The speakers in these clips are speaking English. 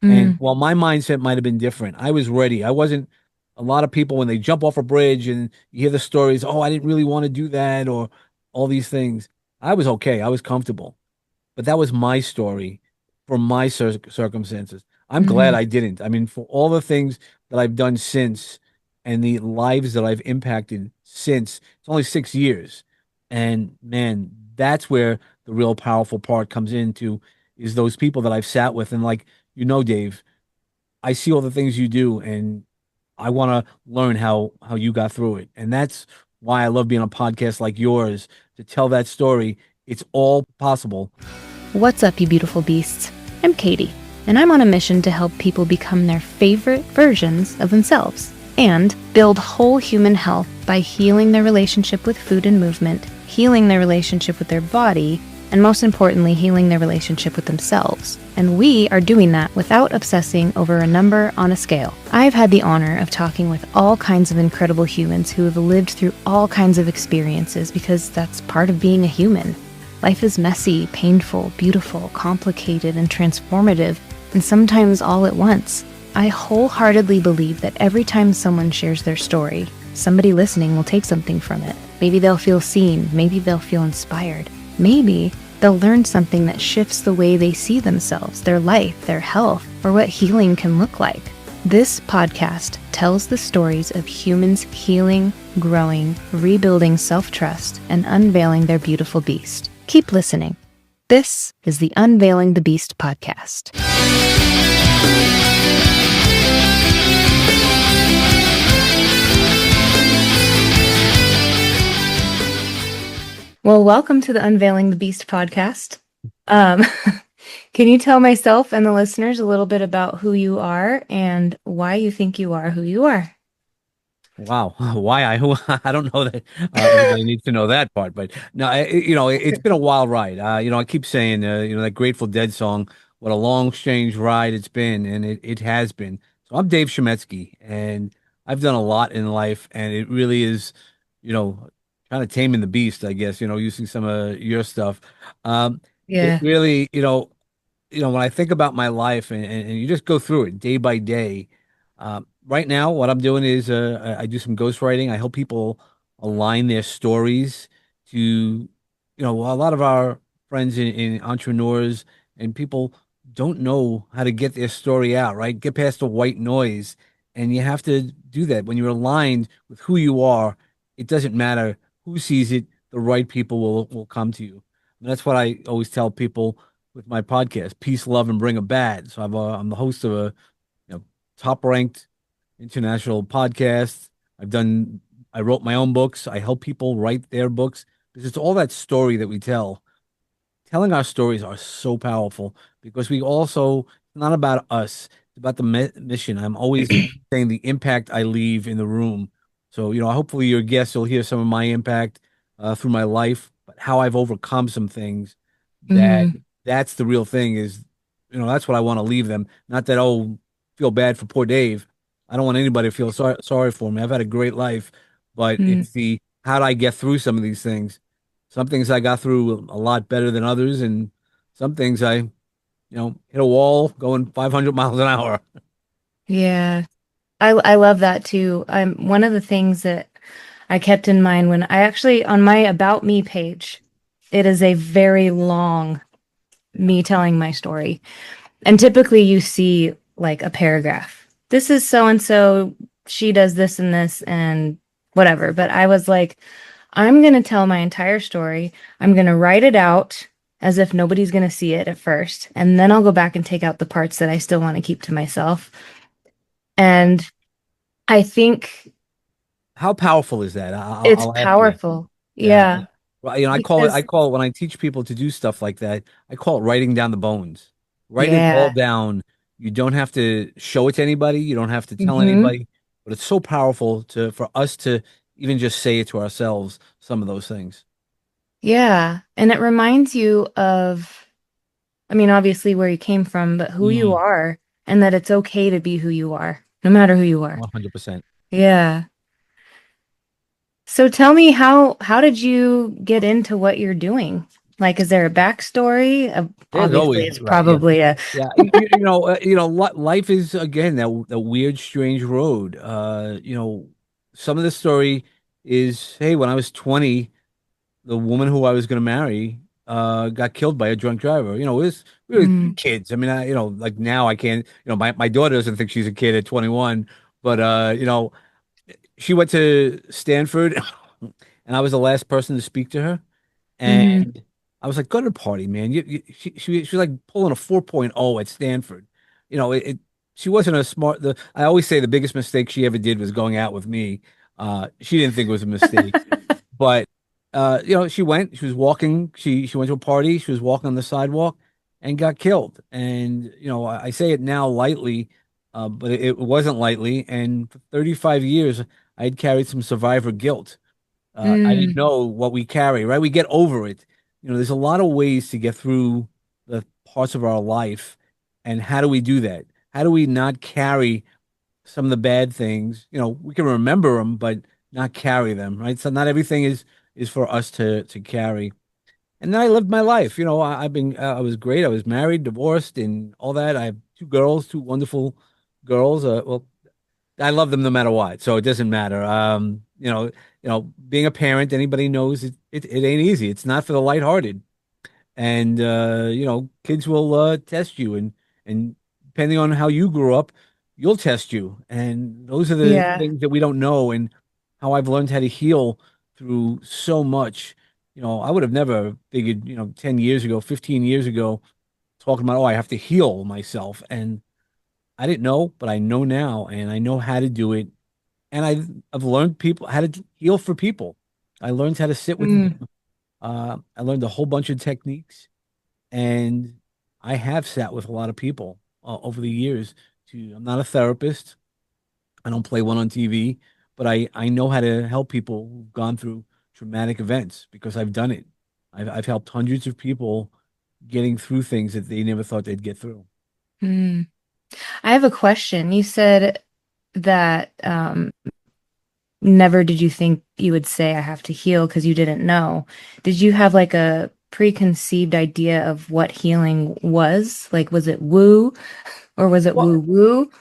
And Mm, while my mindset might have been different, I was ready. I wasn't a lot of people when they jump off a bridge and you hear the stories, oh, I didn't really want to do that or all these things. I was okay. I was comfortable. But that was my story for my circumstances. I'm glad mhm. I didn't. I mean, for all the things that I've done since and the lives that I've impacted since, it's only 6 years. And man, that's where the real powerful part comes into is those people that I've sat with. And like, Dave, I see all the things you do and I want to learn how you got through it. And that's why I love being on a podcast like yours to tell that story. It's all possible. What's up, you beautiful beasts? I'm Katie, and I'm on a mission to help people become their favorite versions of themselves and build whole human health by healing their relationship with food and movement, healing their relationship with their body, and most importantly, healing their relationship with themselves. And we are doing that without obsessing over a number on a scale. I've had the honor of talking with all kinds of incredible humans who have lived through all kinds of experiences because that's part of being a human. Life is messy, painful, beautiful, complicated, and transformative, and sometimes all at once. I wholeheartedly believe that every time someone shares their story, somebody listening will take something from it. Maybe they'll feel seen, maybe they'll feel inspired, maybe they'll learn something that shifts the way they see themselves, their life, their health, or what healing can look like. This podcast tells the stories of humans healing, growing, rebuilding self-trust, and unveiling their beautiful beast. Keep listening. This is the Unveiling the Beast podcast. Well, welcome to the Unveiling the Beast podcast. Um, can you tell myself and the listeners a little bit about who you are and why you think you are who you are? Wow, why I don't know that everybody needs to know that part, but no, it's been a wild ride. I keep saying, that Grateful Dead song, "What a long, strange ride it's been," and it has been. So I'm Dave Chametzky, and I've done a lot in life, and it really is, you know, kind of taming the beast, I guess. Using some of your stuff. It Yeah. really, when I think about my life and you just go through it day by day. Right now, what I'm doing is I do some ghostwriting. I help people align their stories to, a lot of our friends in entrepreneurs and people don't know how to get their story out, right? Get past the white noise. And you have to do that. When you're aligned with who you are, it doesn't matter who sees it, the right people will come to you. And that's what I always tell people with my podcast, Peace, Love, and Bring a Bad. So I'm the host of a top ranked international podcast. I wrote my own books. I help people write their books because it's all that story that we tell. Telling our stories are so powerful because we also, it's not about us, it's about the mission. I'm always saying the impact I leave in the room. So, hopefully your guests will hear some of my impact through my life, but how I've overcome some things that Hmm. that's the real thing is, that's what I want to leave them. Not that, oh, feel bad for poor Dave. I don't want anybody to feel sorry for me. I've had a great life, but Mm. it's the how do I get through some of these things? Some things I got through a lot better than others, and some things I, hit a wall going 500 miles an hour. Yeah. I love that too. One of the things that I kept in mind when I actually on my About Me page, it is a very long me telling my story. And typically you see like a paragraph. This is so and so, she does this and this and whatever. But I was like, I'm going to tell my entire story. I'm going to write it out as if nobody's going to see it at first. And then I'll go back and take out the parts that I still want to keep to myself. And I think How powerful is that? it's I'll ask you. powerful. Yeah. Yeah. Well, I Because, call it when I teach people to do stuff like that, I call it writing down the bones. Write it all yeah. down. You don't have to show it to anybody. You don't have to tell Hmm. anybody, but it's so powerful for us to even just say it to ourselves, some of those things. Yeah. And it reminds you of, I mean, obviously where you came from, but who you Mm, are and that it's okay to be who you are, no matter who you are. 100%. Yeah. So tell me how did you get into what you're doing? Like, is there a backstory? There's Obviously, always it's right, yeah. probably a. Yeah, life is again that weird, strange road. Some of the story is, hey, when I was 20, the woman who I was going to marry got killed by a drunk driver. We were Mm, kids. I mean, like now I can't. My daughter doesn't think she's a kid at 21, but she went to Stanford, and I was the last person to speak to her. hmm And I was like, go to the party, man. She was like pulling a 4.0 at Stanford. She wasn't a I always say the biggest mistake she ever did was going out with me. She didn't think it was a mistake, but she was walking, she went to a party, she was walking on the sidewalk and got killed. And I say it now lightly, but it wasn't lightly. And for 35 years, I had carried some survivor guilt. I didn't mm, know what we carry, right? We get over it. There's a lot of ways to get through the parts of our life. And how do we do that? How do we not carry some of the bad things? We can remember them, but not carry them, right? So not everything is for us to carry. And then I lived my life. I was great. I was married, divorced, and all that. I have two girls, two wonderful girls. Well, I love them no matter what, so it doesn't matter. Being a parent, anybody knows it ain't easy. It's not for the lighthearted. And kids will test you, and depending on how you grew up, you'll test you. And those are the yeah. things that we don't know, and how I've learned how to heal through so much. I would have never figured, 10 years ago, 15 years ago, talking about, oh, I have to heal myself. And I didn't know, but I know now, and I know how to do it. And I've learned people how to heal for people. I learned how to sit with Mm, them. I learned a whole bunch of techniques, and I have sat with a lot of people over the years. I'm not a therapist. I don't play one on TV, but I know how to help people who've gone through traumatic events because I've done it. I've helped hundreds of people getting through things that they never thought they'd get through. mm. I have a question. You said that never did you think you would say I have to heal because you didn't know. Did you have like a preconceived idea of what healing was? Like, was it woo or was it woo Well, woo?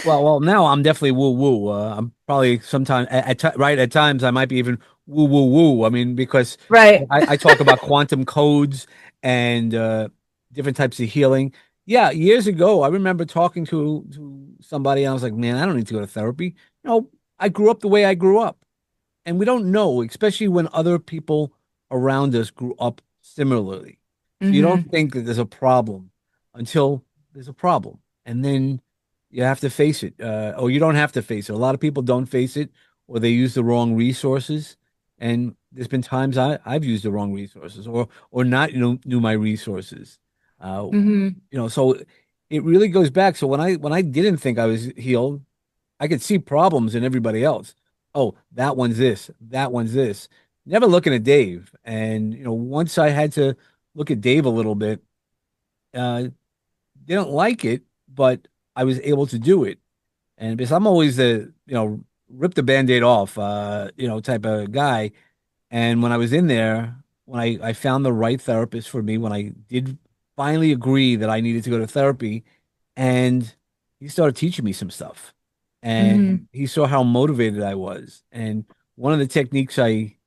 well, now I'm definitely woo woo. I'm probably sometimes right at times I might be even woo woo woo. I mean, because Right. I talk about quantum codes and different types of healing. Yeah, years ago, I remember talking to somebody, and I was like, man, I don't need to go to therapy. I grew up the way I grew up. And we don't know, especially when other people around us grew up similarly. So you don't Mm-hmm. think that there's a problem until there's a problem. And then you have to face it. Or you don't have to face it. A lot of people don't face it, or they use the wrong resources. And there's been times I've used the wrong resources, or not, knew my resources. Uh, Mm-hmm. so it really goes back. So when I didn't think I was healed, I could see problems in everybody else. Oh, that one's this, that one's this. Never looking at Dave. And, once I had to look at Dave a little bit, didn't like it, but I was able to do it. And because I'm always the, rip the Band-Aid off, type of guy. And when I was in there, when I found the right therapist for me, when I did finally agree that I needed to go to therapy, and he started teaching me some stuff. Mm-hmm. And he saw how motivated I was. And one of the techniques I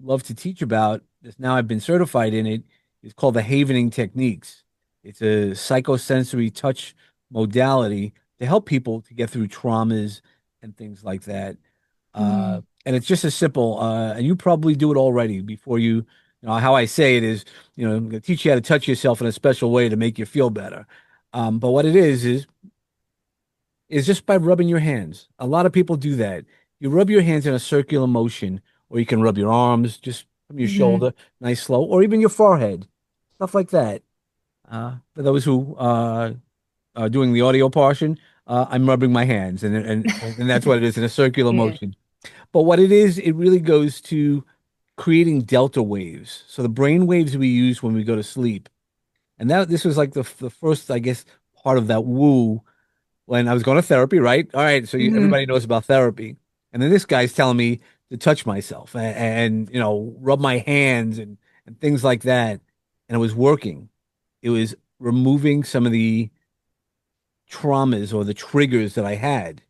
love to teach about, is now I've been certified in it, is called the havening techniques. It's a psychosensory touch modality to help people to get through traumas and things like that. And it's just as simple, and you probably do it already before how I say it is, I'm going to teach you how to touch yourself in a special way to make you feel better. But what it is just by rubbing your hands. A lot of people do that. You rub your hands in a circular motion, or you can rub your arms just from your Mm-hmm. shoulder, nice slow, or even your forehead, stuff like that. For those who are doing the audio portion, I'm rubbing my hands, and that's what it is in a circular Yeah. motion. But what it is, it really goes to creating delta waves. So the brain waves we use when we go to sleep. And this was like the first, I guess, part of that woo when I was going to therapy, right? All right, so Mm-hmm. everybody knows about therapy. And then this guy's telling me to touch myself and rub my hands and things like that. And it was working. It was removing some of the traumas or the triggers that I had.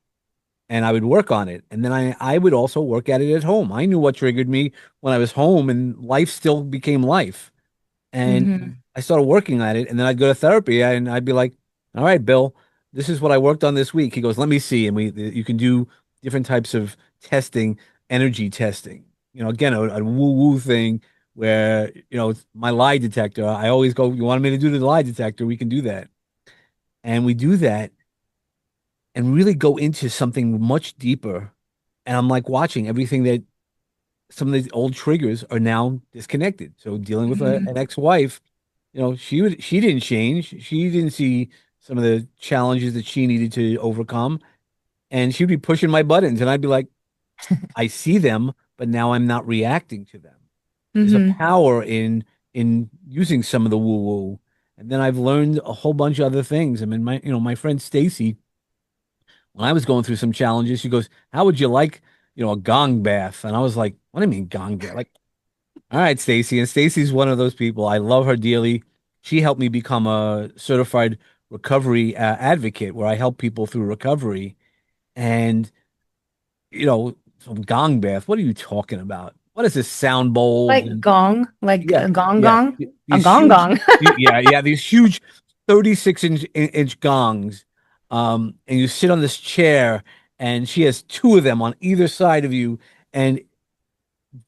And I would work on it. And then I would also work at it at home. I knew what triggered me when I was home, and life still became life. And Hmm. I started working at it, and then I'd go to therapy, and I'd be like, "All right, Bill, this is what I worked on this week." He goes, "Let me see," and you can do different types of testing, energy testing. Again, a woo-woo thing where it's my lie detector. I always go, "You wanted me to do the lie detector? We can do that," and we do that, and really go into something much deeper. And I'm like watching everything that some of these old triggers are now disconnected. So dealing with Hmm. an ex-wife, she didn't change. She didn't see some of the challenges that she needed to overcome, and she'd be pushing my buttons, and I'd be like, I see them, but now I'm not reacting to them. There's a Hmm. power in using some of the woo-woo. And then I've learned a whole bunch of other things. I mean, my friend Stacy, when I was going through some challenges, she goes, "How would you like, a gong bath?" And I was like, "What do you mean gong bath?" Like, all right, Stacy. And Stacy's one of those people. I love her dearly. She helped me become a certified recovery advocate where I help people through recovery. And, some gong bath. What are you talking about? What is this sound bowls? Like And gong, like yeah, a gong yeah. gong, a These gong huge, gong. yeah, yeah, these huge 36-inch gongs. And you sit on this chair, and she has two of them on either side of you. And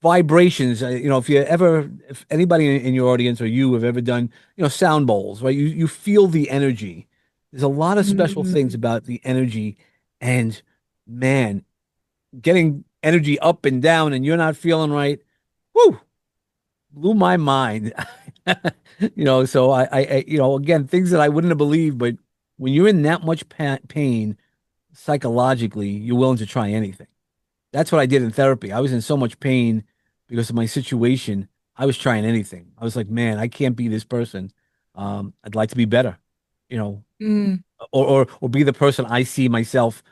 vibrations. If anybody in your audience or you have ever done, sound bowls, right? You feel the energy. There's a lot of special things Mhm. about the energy, and man, getting energy up and down, and you're not feeling right. Whoo, blew my mind. So again, things that I wouldn't have believed, but when you're in that much pain psychologically, you're willing to try anything. That's what I did in therapy. I was in so much pain because of my situation. I was trying anything. I was like, man, I can't be this person. I'd like to be better, you know, Mm. or be the person I see myself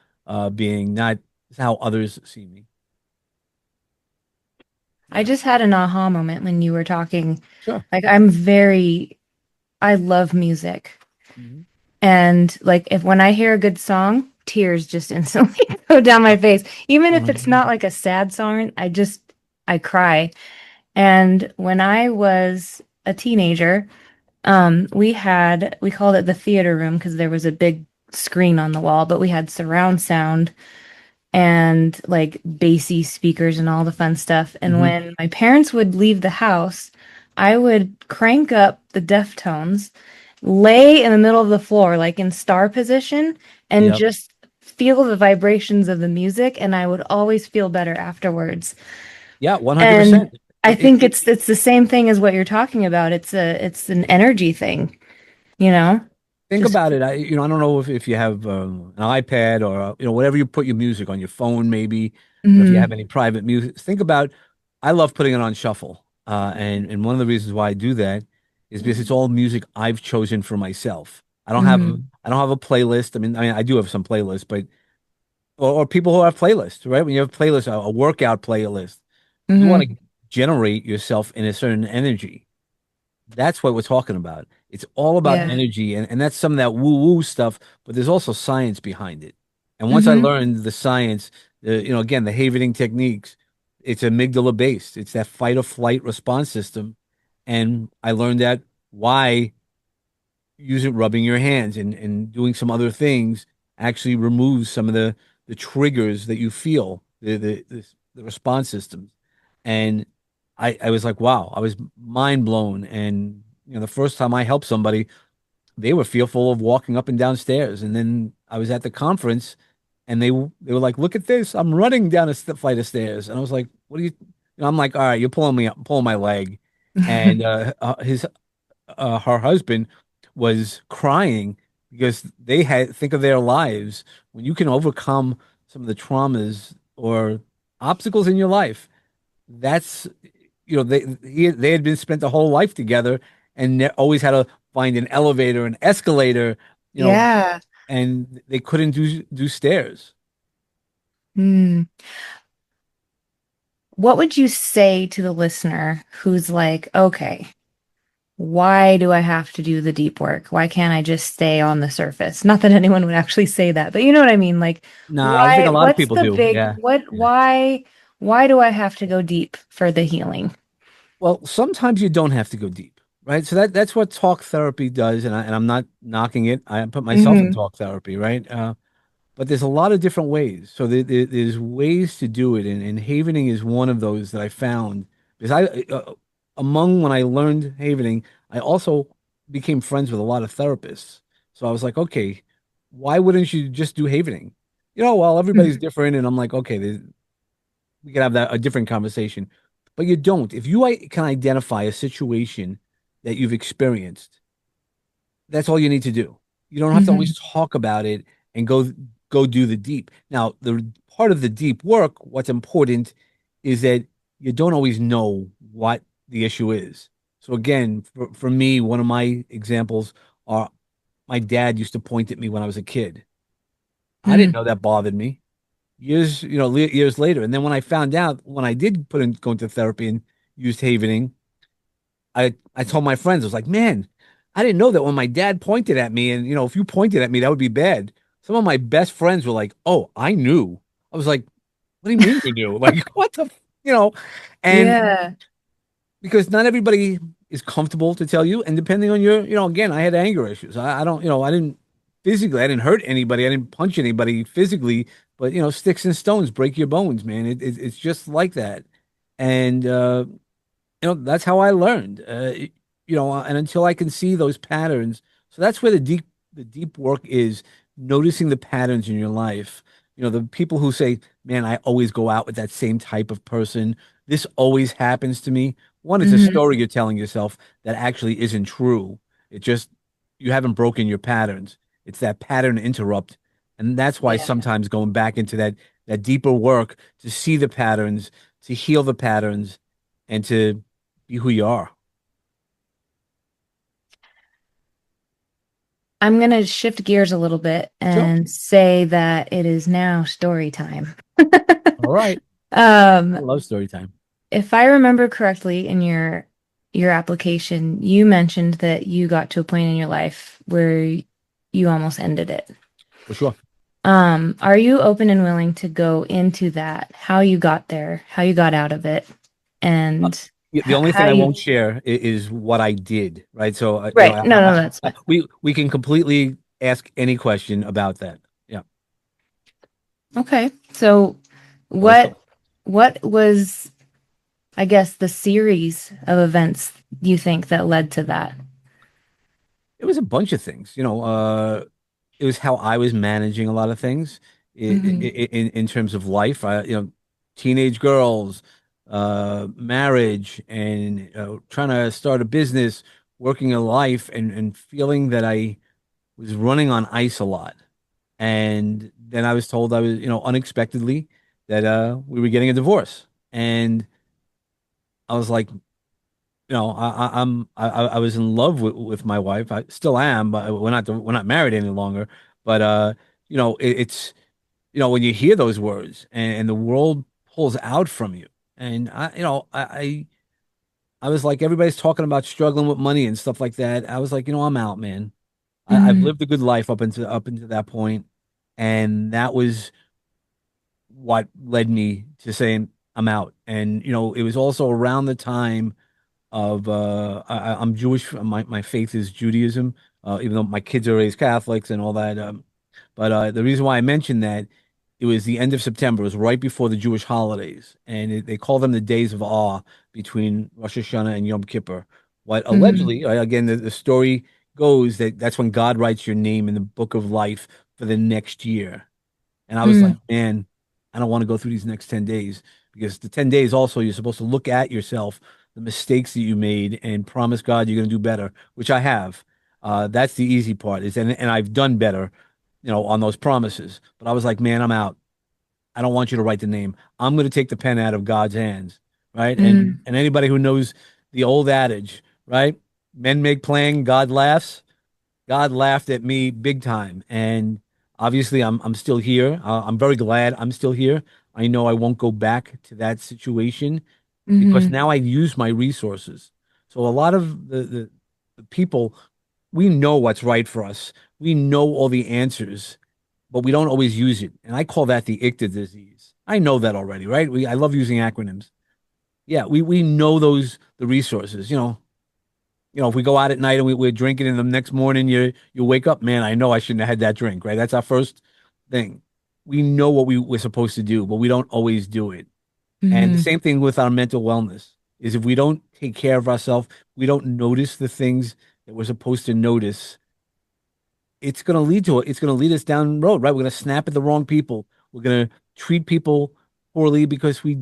being, not how others see me. I Yeah, just had an aha moment when you were talking. sure. Like, I love music. Hmm. And like, if when I hear a good song, tears just instantly go down my face. Even if it's not 100%. like a sad song, I cry. And when I was a teenager, we called it the theater room because there was a big screen on the wall, but we had surround sound and like bassy speakers and all the fun stuff. And Hmm. when my parents would leave the house, I would crank up the Deftones, lay in the middle of the floor, like in star position, and Yep. just feel the vibrations of the music, and I would always feel better afterwards. Yeah, And 100%. I It, it, think it, it's the same thing as what you're talking about. It's an energy thing, you know? Think Just about it. I don't know if you have an iPad or whatever you put your music on your phone, maybe, or if you have mhm, any private music. Think about. I love putting it on shuffle, and one of the reasons why I do that is because it's all music I've chosen for myself. mhm, I don't have a playlist. I mean, I do have some playlists, but or people who have playlists, right? When you have a playlist, a workout playlist, you want mhm. to generate yourself in a certain energy. That's what we're talking about. It's all about Yeah. energy, and that's some of that woo-woo stuff, but there's also science behind it. And once I Mhm. learned the science, again, the Havening techniques, it's amygdala based. It's that fight or flight response system. And I learned that why using rubbing your hands and doing some other things actually removes some of the triggers that you feel, the response systems. And I was like, wow, I was mind blown. And the first time I helped somebody, they were fearful of walking up and down stairs. And then I was at the conference, and they were like, "Look at this! I'm running down a flight of stairs." And I was like, "What are you?" I'm like, "All right, you're pulling me up, pulling my leg." And his her husband was crying because they had think of their lives when you can overcome some of the traumas or obstacles in your life. That's they had been spent a whole life together, and always had to find an elevator, an escalator, you know, Yeah. and they couldn't do stairs. Hmm. what would you say to the listener who's like, okay, why do I have to do the deep work? Why can't I just stay on the surface? Not that anyone would actually say that, but you know what I mean? Like, Nah, I think a lot of what's people the do. big, Yeah. Yeah. why do I have to go deep for the healing? Well, sometimes you don't have to go deep, right? So that's what talk therapy does, and I'm not knocking it. I put myself in Hmm. talk therapy, right? But there's a lot of different ways. So there's ways to do it, and havening is one of those that I found because among when I learned havening, I also became friends with a lot of therapists. So I was like, okay, why wouldn't you just do havening? Well, everybody's different, and I'm like, okay, we can have that a different conversation. But you don't. If you can identify a situation that you've experienced, that's all you need to do. You don't have to Hmm. always talk about it and go do the deep. Now, the part of the deep work, what's important is that you don't always know what the issue is. So again, for me, one of my examples are my dad used to point at me when I was a kid. I didn't know that bothered me. Years later. And then when I found out, when I did go into therapy and used havening, I told my friends, I was like, man, I didn't know that when my dad pointed at me, and if you pointed at me, that would be bad. Some of my best friends were like, oh, I knew. I was like, what do you mean you knew? Like, what the, you know, and Yeah. because not everybody is comfortable to tell you, and depending on again, I had anger issues. I don't, I didn't physically, I didn't hurt anybody, I didn't punch anybody physically, but sticks and stones break your bones, man. It's just like that, and that's how I learned. And until I can see those patterns, so that's where the deep work is noticing the patterns in your life. The people who say, "Man, I always go out with that same type of person. This always happens to me." One, it's a Hmm. story you're telling yourself that actually isn't true. It just you haven't broken your patterns. It's that pattern interrupt, and that's why Yeah. sometimes going back into that deeper work to see the patterns, to heal the patterns, and to be who you are. I'm gonna shift gears a little bit Sure. and say that it is now story time. All right. I Um, love story time. if I remember correctly in your application, you mentioned that you got to a point in your life where you almost ended it. For sure. Are you open and willing to go into that, how you got there, how you got out of it, Uh, and yeah, the only how thing I you, won't share is what I did, right? So, right. No, no, that's fine. we can completely ask any question about that. Yeah. Okay. So So let's go. what was, I guess, the series of events you think that led to that? It was a bunch of things. It was how I was managing a lot of things Hmm. in terms of life. Teenage girls, marriage, and trying to start a business, working a life, and feeling that I was running on ice a lot. And then I was told I was, unexpectedly that we were getting a divorce. And I was like, I was in love with my wife. I still am, but we're not married any longer. But it's when you hear those words and the world pulls out from you. And I was like, everybody's talking about struggling with money and stuff like that. I was like, I'm out, man. I've Hmm. lived a good life up into that point, and that was what led me to saying I'm out. And it was also around the time of I'm Jewish. My faith is Judaism, even though my kids are raised Catholics and all that. But the reason why I mentioned that it was the end of September. It was right before the Jewish holidays, and they call them the days of awe between Rosh Hashanah and Yom Kippur. What Hmm. allegedly, again, the story goes that that's when God writes your name in the book of life for the next year. And I was like, Hmm. man, I don't want to go through these next 10 days because the 10 days also you're supposed to look at yourself, the mistakes that you made, and promise God you're going to do better, which I have. That's the easy part is, and I've done better, on those promises. But I was like, man, I'm out. I don't want you to write the name. I'm going to take the pen out of God's hands, right? And Hmm. and anybody who knows the old adage, right? Men make plan, God laughs. God laughed at me big time, and obviously I'm still here. I'm very glad I'm still here. I know I won't go back to that situation because Mm-hmm. now I've used my resources. So a lot of the people, we know what's right for us. We know all the answers, but we don't always use it. And I call that the ICTA disease. I know that already, right? I love using acronyms. Yeah, we know the resources. If we go out at night and we're drinking and the next morning you wake up, man, I know I shouldn't have had that drink, right? That's our first thing. We know what we're supposed to do, but we don't always do it. And the Mm-hmm. same thing with our mental wellness is if we don't take care of ourselves, we don't notice the things that we're supposed to notice, it's going to lead us down the road, right? We're going to snap at the wrong people. We're going to treat people poorly because we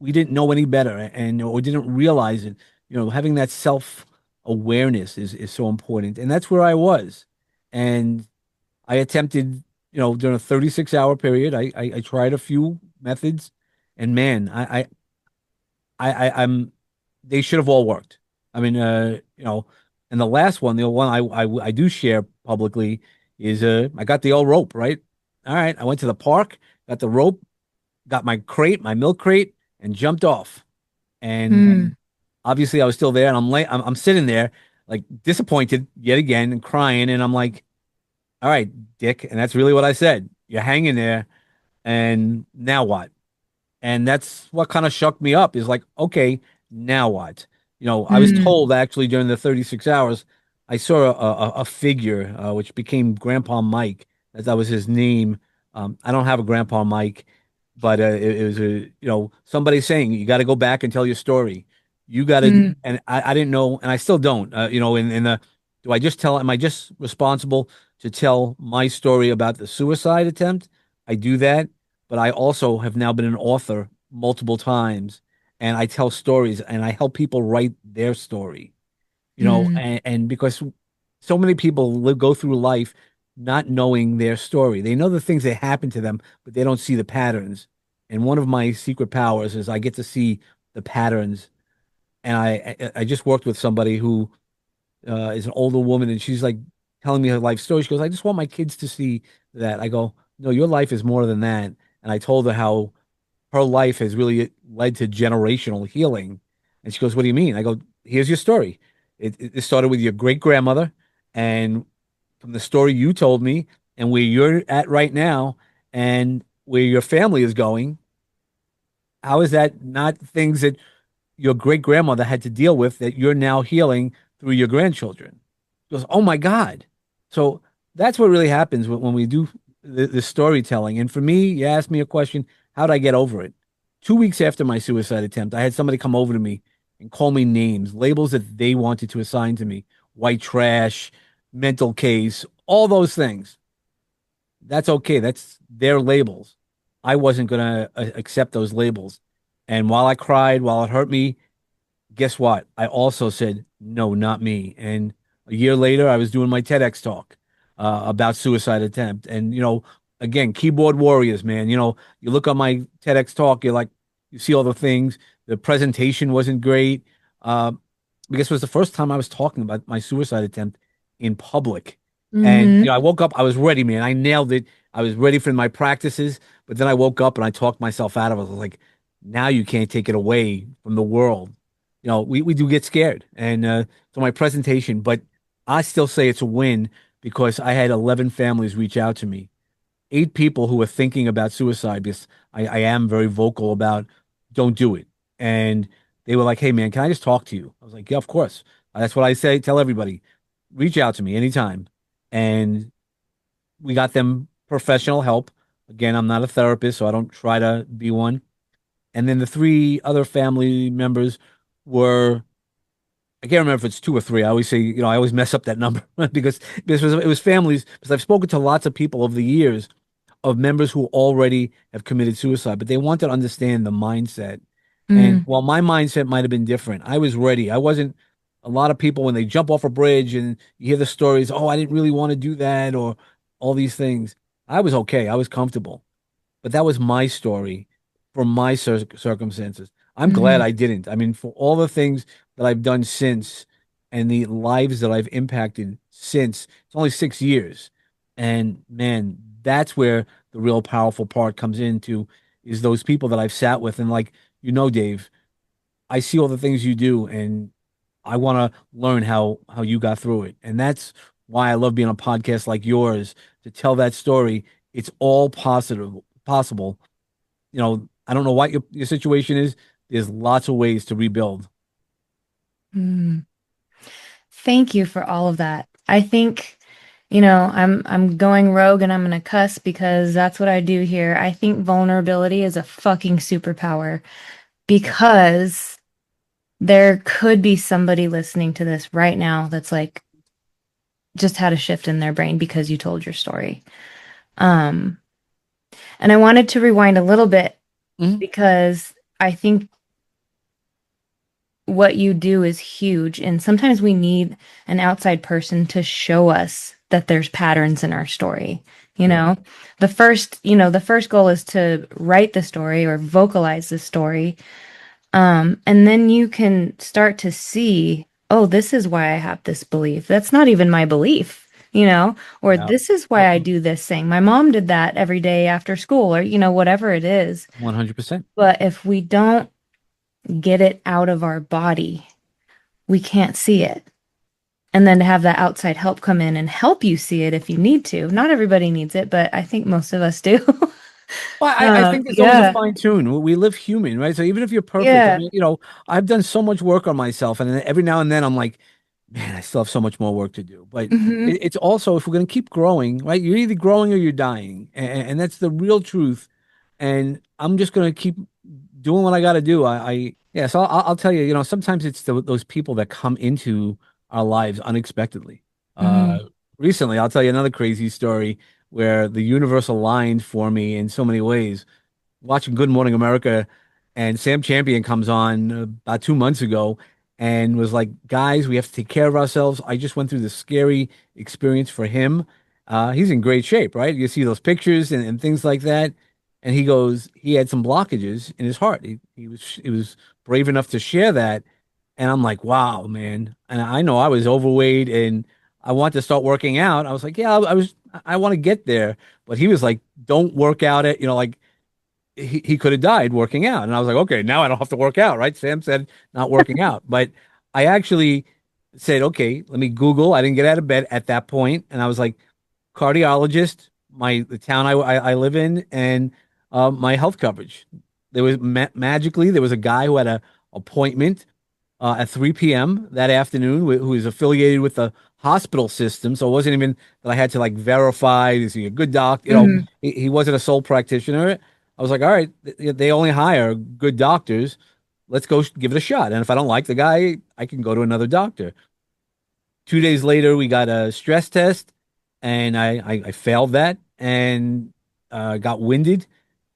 didn't know any better and or didn't realize it. Having that self awareness is so important. And that's where I was. And I attempted, during a 36-hour period, I tried a few methods and man, I'm they should have all worked. I mean, and the last one, the one I do share publicly is I got the old rope, right? All right, I went to the park, got the rope, got my crate, my milk crate, and jumped off. And Mm-hmm. obviously, I was still there, and I'm sitting there like disappointed yet again and crying, and I'm like, all right, Dick, and that's really what I said. You're hanging there, and now what? And that's what kind of shook me up is like, okay, now what? I was told actually during the 36 hours, I saw a figure, which became Grandpa Mike, as that was his name. I don't have a Grandpa Mike, but it was somebody saying, you got to go back and tell your story. You got to, Mm-hmm. and I didn't know, and I still don't, in the, am I just responsible to tell my story about the suicide attempt? I do that, but I also have now been an author multiple times, and I tell stories and I help people write their story, and because so many people go through life not knowing their story. They know the things that happen to them, but they don't see the patterns. And one of my secret powers is I get to see the patterns. And I just worked with somebody who is an older woman, and she's like telling me her life story. She goes, "I just want my kids to see that." I go, "No, your life is more than that." And I told her how her life has really led to generational healing. And she goes, "What do you mean?" I go, "Here's your story. It started with your great grandmother, and from the story you told me, and where you're at right now, and where your family is going. How is that not things that your great grandmother had to deal with that you're now healing through your grandchildren?" She goes, "Oh my God." So that's what really happens when we do the storytelling. And for me, you asked me a question, how did I get over it? 2 weeks after my suicide attempt, I had somebody come over to me and call me names, labels that they wanted to assign to me: white trash, mental case, all those things. That's okay. That's their labels. I wasn't going to accept those labels. And while I cried, while it hurt me, guess what? I also said, no, not me. And a year later, I was doing my TEDx talk about suicide attempt. And, again, keyboard warriors, man. You look on my TEDx talk, you're like, you see all the things. The presentation wasn't great because it was the first time I was talking about my suicide attempt in public. And, Mm-hmm. I woke up, I was ready, man. I nailed it. I was ready for my practices. But then I woke up and I talked myself out of it. I was like, now you can't take it away from the world. We do get scared. And so my presentation, but I still say it's a win because I had 11 families reach out to me, 8 people who were thinking about suicide because I am very vocal about don't do it. And they were like, hey, man, can I just talk to you? I was like, yeah, of course. That's what I say. Tell everybody, reach out to me anytime. And we got them professional help. Again, I'm not a therapist, so I don't try to be one. And then the 3 other family members were I can't remember if it's 2 or 3. I always say, I always mess up that number because it was families. Because I've spoken to lots of people over the years of members who already have committed suicide, but they wanted to understand the mindset. And while my mindset might have been different, I was ready. I wasn't. A lot of people when they jump off a bridge and you hear the stories, oh, I didn't really want to do that, or all these things. I was okay. I was comfortable. But that was my story for my circumstances. I'm glad Mm-hmm. I didn't. I mean, for all the things that I've done since and the lives that I've impacted since, it's only 6 years. And man, that's where the real powerful part comes into. is those people that I've sat with and like, Dave, I see all the things you do and I want to learn how you got through it. And that's why I love being on a podcast like yours to tell that story. It's all possible. I don't know what your situation is. There's lots of ways to rebuild. Mm. Thank you for all of that. I think, I'm going rogue and I'm gonna cuss because that's what I do here. I think vulnerability is a fucking superpower because there could be somebody listening to this right now that's like just had a shift in their brain because you told your story. Um, and I wanted to rewind a little bit Mhm. because I think what you do is huge. And sometimes we need an outside person to show us that there's patterns in our story. You Sure. know, the first goal is to write the story or vocalize the story. And then you can start to see, oh, this is why I have this belief. That's not even my belief, or Yeah. this is why I do this thing. My mom did that every day after school, or, whatever it is. 100%. But if we don't get it out of our body, we can't see it. And then to have that outside help come in and help you see it if you need to. Not everybody needs it, but I think most of us do. Well, I think there's always a Yeah. fine tune. We live human, right? So even if you're perfect, I Yeah. mean, I've done so much work on myself, and then every now and then I'm like, man, I still have so much more work to do. But Hmm. it's also, if we're going to keep growing, right? You're either growing or you're dying, and that's the real truth. And I'm just going to keep doing what I got to do. Yeah. So I'll tell you, sometimes it's those people that come into our lives unexpectedly. Uh, Hmm. Recently, I'll tell you another crazy story where the universe aligned for me in so many ways. Watching Good Morning America, and Sam Champion comes on about 2 months ago and was like, "Guys, we have to take care of ourselves." I just went through this scary experience for him. He's in great shape, right? You see those pictures and things like that. And he goes, he had some blockages in his heart. He was brave enough to share that. And I'm like, wow, man. And I know I was overweight and I wanted to start working out. I was like, yeah, I want to get there. But he was like, don't work out it, like he could have died working out. And I was like, okay, now I don't have to work out, right? Sam said not working out. But I actually said, okay, let me Google. I didn't get out of bed at that point, and I was like, cardiologist, the town I live in, and my health coverage. There was magically there was a guy who had a appointment at 3 p.m. that afternoon, who is affiliated with the hospital system. So it wasn't even that I had to like verify, is he a good doctor? Hmm. He wasn't a sole practitioner. I was like, all right, they only hire good doctors. Let's go give it a shot. And if I don't like the guy, I can go to another doctor. 2 days later, we got a stress test, and I failed that and got winded,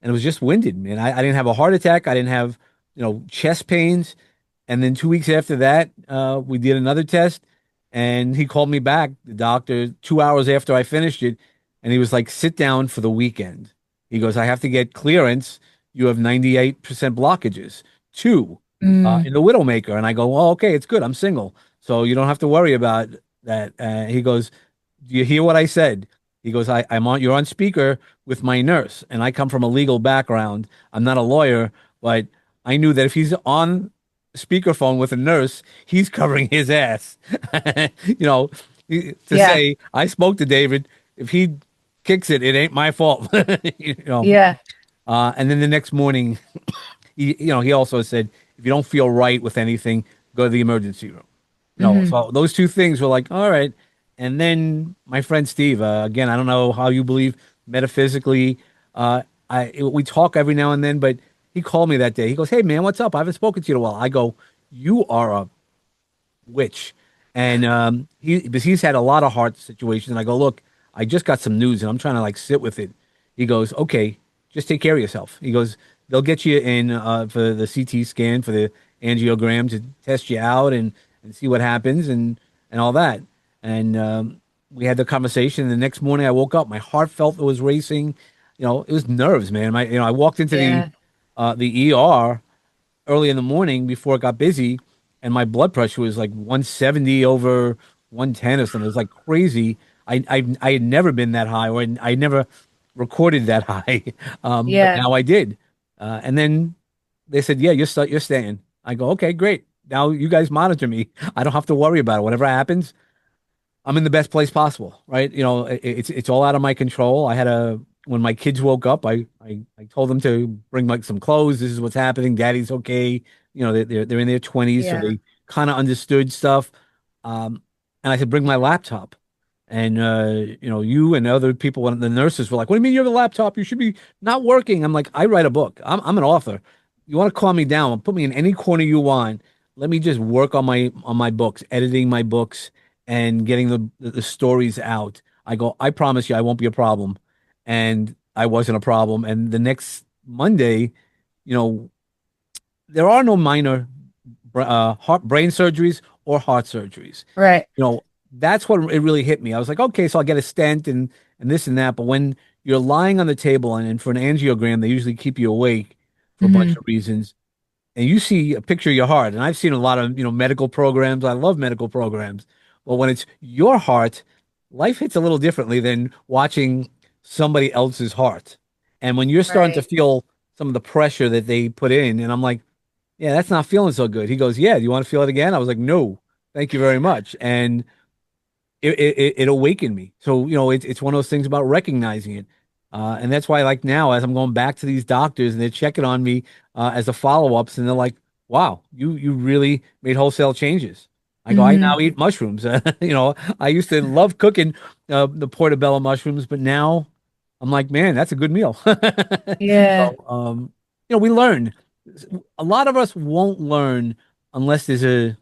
and it was just winded, man. I didn't have a heart attack. I didn't have, chest pains. And then 2 weeks after that, we did another test, and he called me back, the doctor, 2 hours after I finished it, and he was like, "Sit down for the weekend." He goes, "I have to get clearance. You have 98% blockages. Two, Mm. in the Widowmaker." And I go, "Well, okay, it's good. I'm single, so you don't have to worry about that." He goes, "Do you hear what I said?" He goes, You're on speaker with my nurse, and I come from a legal background. I'm not a lawyer, but I knew that if he's on speakerphone with a nurse, he's covering his ass. You know, to Yeah. say, I spoke to David. If he kicks it, it ain't my fault. You know. Yeah. And then the next morning, he also said, if you don't feel right with anything, go to the emergency room. Hmm. So those two things were like, all right. And then my friend Steve, again, I don't know how you believe metaphysically. We talk every now and then, but he called me that day. He goes, "Hey man, what's up? I haven't spoken to you in a while." I go, "You are a witch." And because he's had a lot of heart situations, and I go, "Look, I just got some news, and I'm trying to like sit with it." He goes, "Okay, just take care of yourself." He goes, "They'll get you in for the CT scan, for the angiogram to test you out and see what happens and all that." And we had the conversation. And the next morning, I woke up, my heart felt it was racing. It was nerves, man. I walked into Yeah. the ER early in the morning before it got busy, and my blood pressure was like 170 over 110 or something. It was like crazy. I had never been that high, or I never recorded that high, but Yeah. now I did. And then they said, yeah, you're staying. I go, okay, great. Now you guys monitor me. I don't have to worry about it. Whatever happens, I'm in the best place possible, right? It's all out of my control. When my kids woke up, I told them to bring like some clothes. This is what's happening. Daddy's okay. They're in their 20s, so Yeah. they kind of understood stuff. Um, and I said, bring my laptop. And you and other people, when the nurses were like, "What do you mean you have a laptop? You should be not working." I'm like, "I write a book. I'm an author. You want to calm me down? Put me in any corner you want. Let me just work on my books, editing my books, and getting the stories out." I go, "I promise you, I won't be a problem." And I wasn't a problem. And the next Monday, you know, there are no minor brain surgeries or heart surgeries. Right. You know, that's what it really hit me. I was like, okay, so I'll get a stent and this and that. But when you're lying on the table and for an angiogram, they usually keep you awake for a bunch Hmm. of reasons. And you see a picture of your heart, and I've seen a lot of, medical programs. I love medical programs. But when it's your heart, life hits a little differently than watching somebody else's heart. And when you're starting to Right. feel some of the pressure that they put in, and I'm like, yeah, that's not feeling so good. He goes, yeah, do you want to feel it again? I was like, no, thank you very much. And it awakened me. So, it's one of those things about recognizing it. And that's why, like now, as I'm going back to these doctors and they're checking on me as a follow-ups, and they're like, wow, you really made wholesale changes. I go, I Hmm. now eat mushrooms. I used to love cooking the portobello mushrooms, but now I'm like, man, that's a good meal. Yeah. So, we learn. A lot of us won't learn unless there's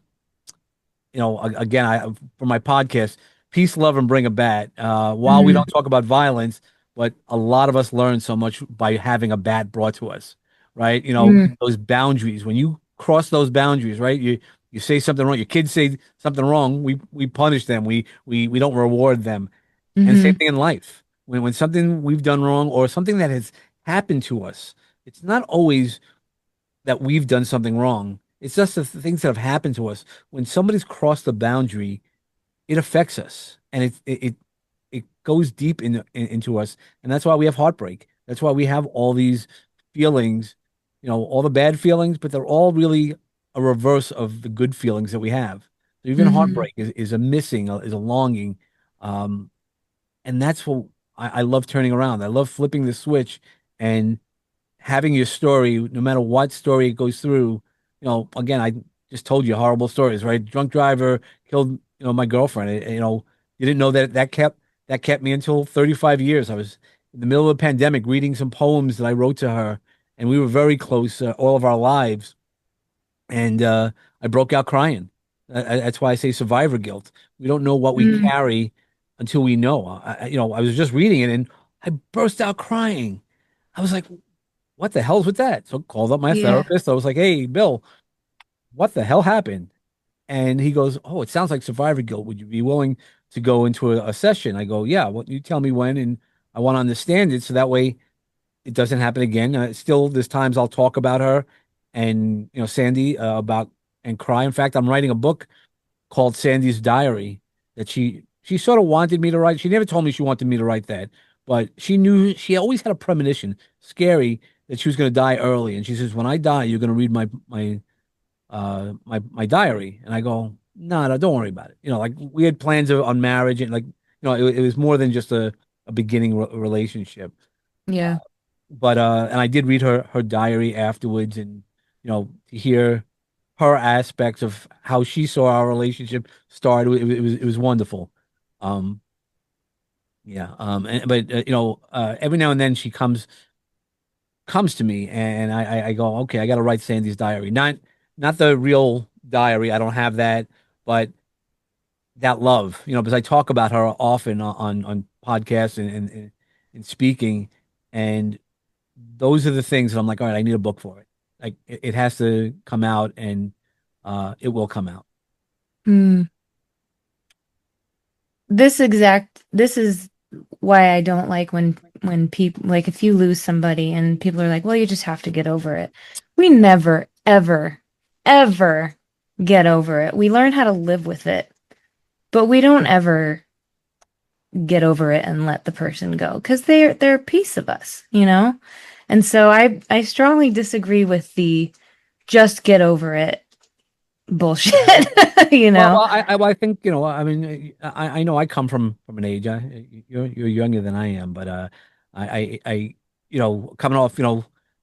again, for my podcast, peace, love, and bring a bat. While we don't Hmm. talk about violence, but a lot of us learn so much by having a bat brought to us, right? Hmm. Those boundaries. When you cross those boundaries, right? You say something wrong. Your kids say something wrong. We punish them. We don't reward them. And same Hmm. thing in life. When something we've done wrong or something that has happened to us, it's not always that we've done something wrong. It's just the things that have happened to us. When somebody's crossed the boundary, it affects us, and it goes deep into us, and that's why we have heartbreak. That's why we have all these feelings, all the bad feelings, but they're all really a reverse of the good feelings that we have. So even Hmm. heartbreak is a missing, is a longing, um, and that's what I love turning around. I love flipping the switch and having your story, no matter what story it goes through, again, I just told you horrible stories, right? Drunk driver killed, my girlfriend. You didn't know that kept me until 35 years. I was in the middle of a pandemic reading some poems that I wrote to her, and we were very close all of our lives. And I broke out crying. That's why I say survivor guilt. We don't know what we Hmm. carry until we know. I was just reading it and I burst out crying. I was like, what the hell's with that? So called up my Yeah. therapist. I was like, hey, Bill, what the hell happened? And he goes, oh, it sounds like survivor guilt. Would you be willing to go into a session? I go, yeah, well, you tell me when, and I want to understand it so that way it doesn't happen again. Still, there's times I'll talk about her and, Sandy about and cry. In fact, I'm writing a book called Sandy's Diary that she sort of wanted me to write. She never told me she wanted me to write that, but she knew she always had a premonition, scary, that she was going to die early. And she says, "When I die, you're going to read my diary." And I go, "No, no, don't worry about it." Like we had plans on marriage and like it was more than just a beginning relationship. Yeah. But and I did read her diary afterwards, and to hear her aspects of how she saw our relationship start, it was wonderful. Um, yeah. But every now and then she comes to me, and I go, okay, I got to write Sandy's diary, not the real diary. I don't have that, but that love, because I talk about her often on podcasts and speaking, and those are the things that I'm like, all right, I need a book for it. Like it has to come out, and it will come out. Hmm. This is why I don't like when people like if you lose somebody and people are like, well, you just have to get over it. We never, ever, ever get over it. We learn how to live with it, but we don't ever get over it and let the person go because they're a piece of us, you know? And so I strongly disagree with the just get over it bullshit, you Well, know? I think, I mean, I know I come from an age. You're younger than I am, but coming off,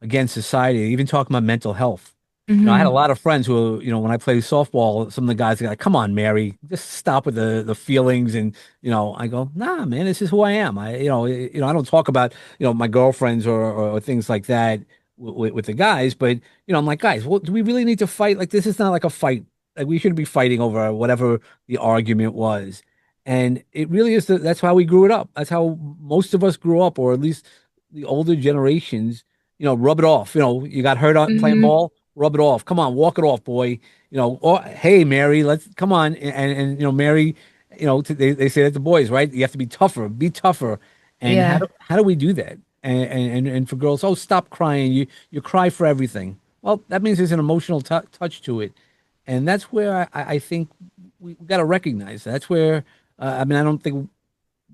against society, even talking about mental health. I had a Hmm. lot of friends who, when I played softball, some of the guys are like, "Come on, Mary, just stop with the feelings." And I go, "Nah, man, this is who I am. I don't talk about, my girlfriends or things like that with the guys, but I'm like, guys, well, do we really need to fight? Like, this is not like a fight. Like, we shouldn't be fighting over whatever the argument was. And it really is that's how we grew it up. That's how most of us grew up, or at least the older generations, rub it off. You got hurt on playing Hmm. ball, rub it off. Come on, walk it off, boy. Or hey, Mary, let's come on. And Mary, they say that to boys, right? You have to be tougher. And Yeah. how do we do that? And for girls, oh, stop crying. You cry for everything. Well, that means there's an emotional touch to it. And that's where I think we got to recognize that. That's where, I mean, I don't think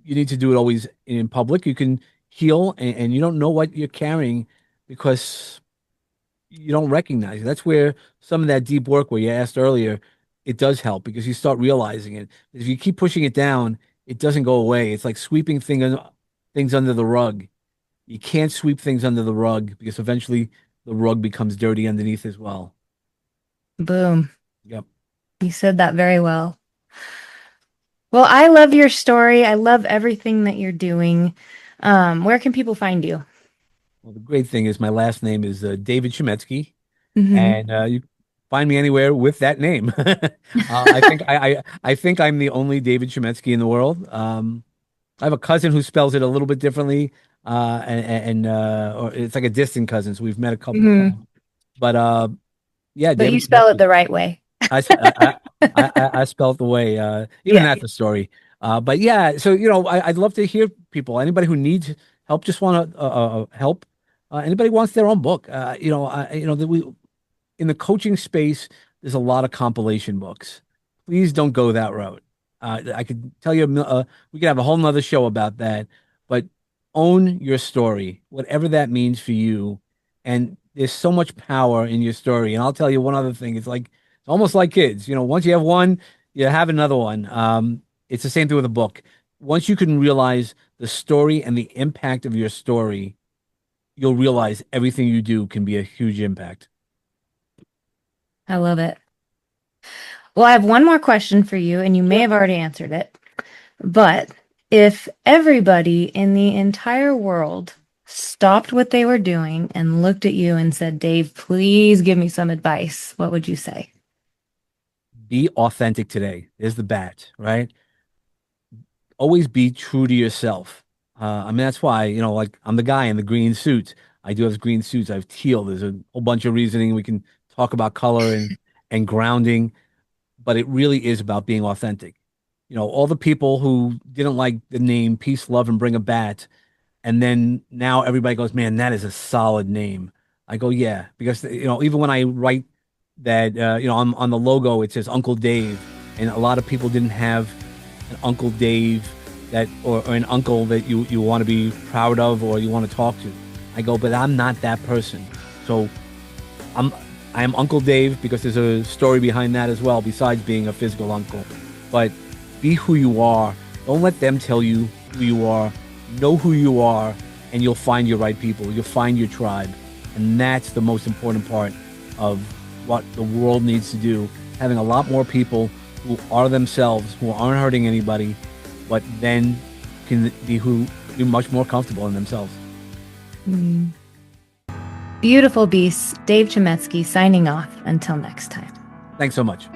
you need to do it always in public. You can heal, and you don't know what you're carrying because you don't recognize it. That's where some of that deep work where you asked earlier, it does help because you start realizing it. If you keep pushing it down, it doesn't go away. It's like sweeping things under the rug. You can't sweep things under the rug because eventually the rug becomes dirty underneath as well. Boom. Yep. You said that very well. Well, I love your story. I love everything that you're doing. Where can people find you? Well, the great thing is my last name is David Chametzky, Hmm. and you find me anywhere with that name. I think I'm the only David Chametzky in the world. I have a cousin who spells it a little bit differently, or it's like a distant cousin, so we've met a couple of Hmm. times. But yeah, But you David spell it Chametzky. the right way. I sp- I spelled the way. Even Yeah. that's a story. But yeah, so I'd love to hear people. Anybody who needs help, just want to help. Anybody wants their own book. That we in the coaching space, there's a lot of compilation books. Please don't go that route. I could tell you, we could have a whole nother show about that, but own your story, whatever that means for you. And there's so much power in your story. And I'll tell you one other thing. It's almost like kids. Once you have one, you have another one. It's the same thing with a book. Once you can realize the story and the impact of your story, you'll realize everything you do can be a huge impact. I love it. Well, I have one more question for you, and you may Sure. have already answered it. But if everybody in the entire world stopped what they were doing and looked at you and said, Dave, please give me some advice, what would you say? Be authentic today. There's the bat, right? Always be true to yourself. I mean, that's why, like I'm the guy in the green suits. I do have green suits. I have teal. There's a whole bunch of reasoning. We can talk about color and grounding, but it really is about being authentic. All the people who didn't like the name Peace, Love, and Bring a Bat, and then now everybody goes, man, that is a solid name. I go, yeah, because even when I write that, on the logo it says Uncle Dave, and a lot of people didn't have an Uncle Dave or an uncle that you want to be proud of or you want to talk to. I go, but I'm not that person. So I'm I am Uncle Dave because there's a story behind that as well, besides being a physical uncle. But be who you are. Don't let them tell you who you are. Know who you are, and you'll find your right people. You'll find your tribe. And that's the most important part of what the world needs to do. Having a lot more people who are themselves, who aren't hurting anybody, but then can be much more comfortable in themselves. Mm. Beautiful beasts, Dave Chametzky signing off. Until next time. Thanks so much.